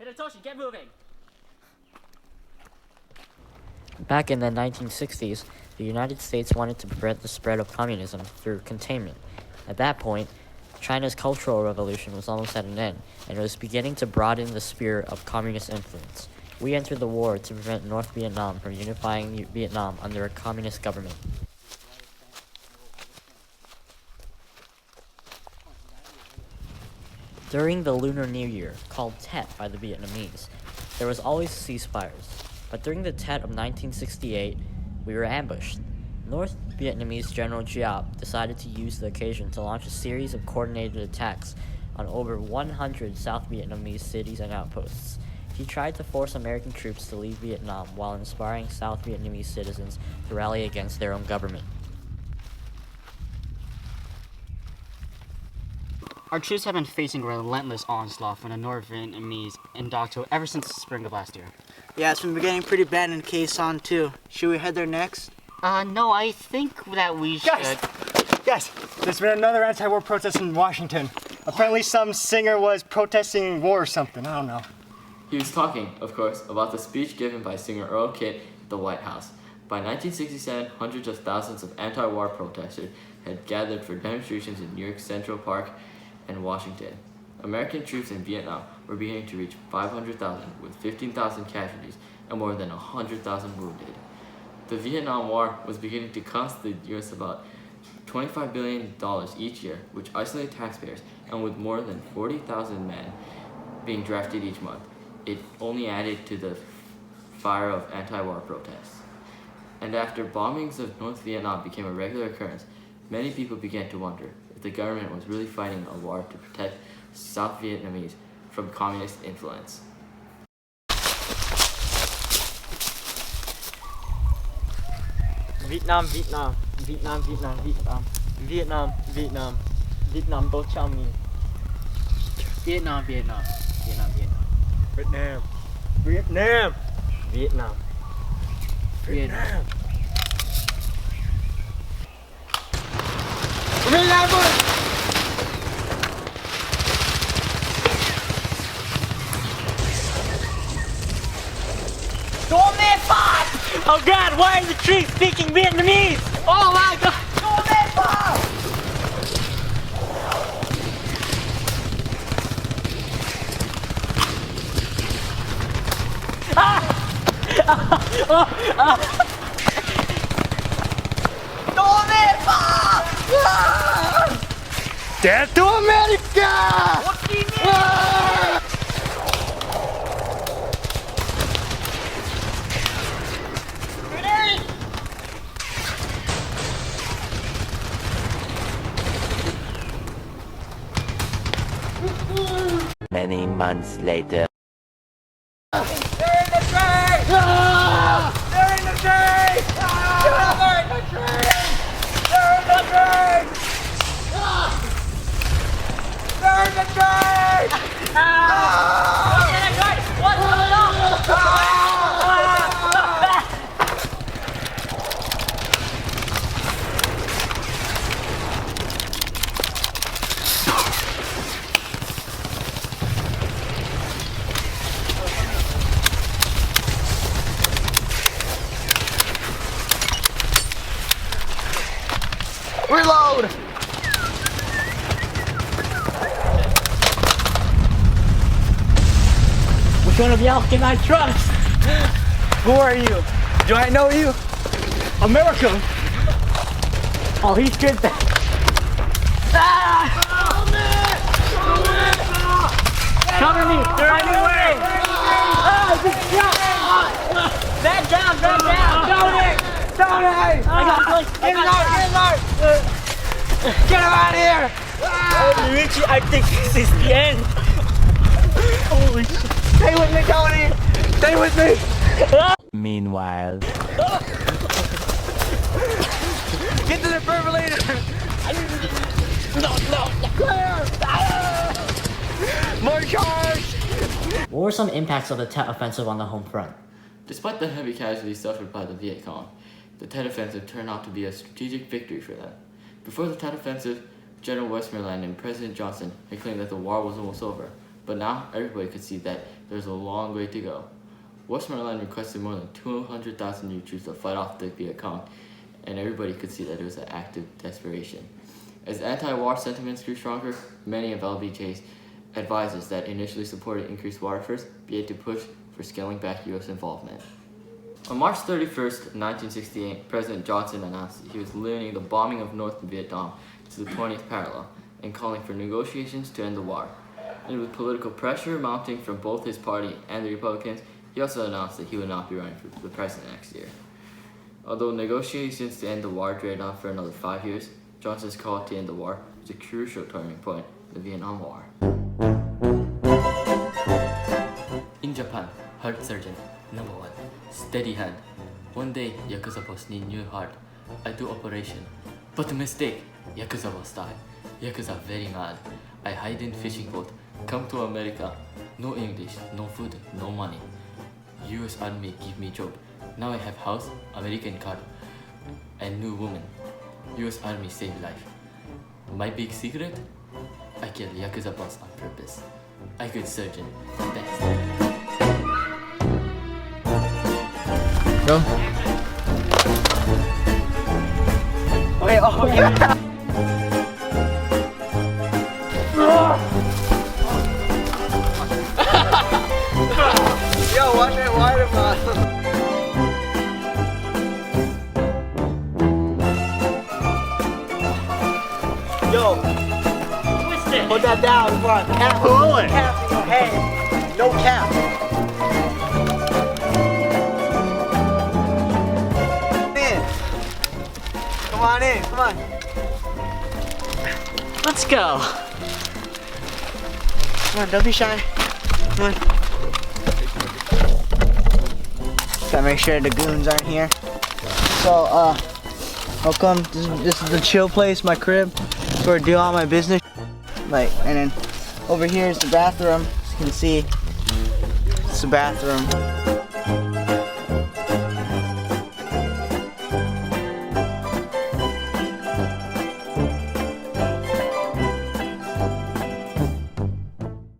Hitoshi, get moving! Back in the 1960s, the United States wanted to prevent the spread of communism through containment. At that point, China's Cultural Revolution was almost at an end, and it was beginning to broaden the sphere of communist influence. We entered the war to prevent North Vietnam from unifying Vietnam under a communist government. During the Lunar New Year, called Tet by the Vietnamese, there was always ceasefires. But during the Tet of 1968, we were ambushed. North Vietnamese General Giap decided to use the occasion to launch a series of coordinated attacks on over 100 South Vietnamese cities and outposts. He tried to force American troops to leave Vietnam while inspiring South Vietnamese citizens to rally against their own government. Our troops have been facing a relentless onslaught from the North Vietnamese in Doc To ever since the spring of last year. Yeah, it's been getting pretty bad in Khe Sanh too. Should we head there next? No, I think that we should... Yes, there's been another anti-war protest in Washington. Apparently some singer was protesting war or something, I don't know. He was talking, of course, about the speech given by singer Earl Kitt at the White House. By 1967, hundreds of thousands of anti-war protesters had gathered for demonstrations in New York Central Park and Washington. American troops in Vietnam were beginning to reach 500,000 with 15,000 casualties and more than 100,000 wounded. The Vietnam War was beginning to cost the U.S. about $25 billion each year, which isolated taxpayers, and with more than 40,000 men being drafted each month, it only added to the fire of anti-war protests. And after bombings of North Vietnam became a regular occurrence, many people began to wonder if the government was really fighting a war to protect South Vietnamese from communist influence. Vietnam, Vietnam, Vietnam, Vietnam, Vietnam, Vietnam, Vietnam, Vietnam, don't tell me. Vietnam, Vietnam, Vietnam, Vietnam. Vietnam, Vietnam, Vietnam, Vietnam. Oh God, why are the trees speaking Vietnamese? Oh my God! Tet to America! Many months later. They're in the train! They're in the train! They're in the train! They're in the train! They're in the train! What's going on? Reload! Which one of y'all can I trust? Who are you? Do I know you? America! Oh, he's good then. Cover me! They're on your way! Back down! Tony! I got Get him out of here! Luigi, I think this is the end. Holy shit. Stay with me, Tony! Stay with me! Meanwhile. Get to the defibrillator! No! More charge! What were some impacts of the Tet Offensive on the home front? Despite the heavy casualties suffered by the Viet Cong, the Tet Offensive turned out to be a strategic victory for them. Before the Tet Offensive, General Westmoreland and President Johnson had claimed that the war was almost over, but now everybody could see that there's a long way to go. Westmoreland requested more than 200,000 new troops to fight off the Viet Cong, and everybody could see that it was an act of desperation. As anti-war sentiments grew stronger, many of LBJ's advisors that initially supported increased war efforts began to push for scaling back U.S. involvement. On March 31st, 1968, President Johnson announced that he was limiting the bombing of North Vietnam to the 20th parallel and calling for negotiations to end the war. And with political pressure mounting from both his party and the Republicans, he also announced that he would not be running for the president next year. Although negotiations to end the war dragged on for another 5 years, Johnson's call to end the war was a crucial turning point in the Vietnam War. In Japan, heart surgeon, number 1, steady hand. One day, Yakuza boss need new heart. I do operation, but mistake, Yakuza boss die. Yakuza very mad. I hide in fishing boat, come to America. No English, no food, no money. US Army give me job. Now I have house, American car, and new woman. US Army save life. My big secret? I kill Yakuza boss on purpose. I good surgeon. Thanks. Go. Wait, oh yeah. Yo, watch that water bottle. Yo, Twist it! put that down. Come on, cap. Pull it. Cap in your hand. No cap. In. Come on in. Come on. Let's go! Come on, don't be shy. Come on. Gotta make sure the goons aren't here. So, how come this is the chill place, my crib? It's where I do all my business. Like, and then over here is the bathroom. As you can see, it's the bathroom.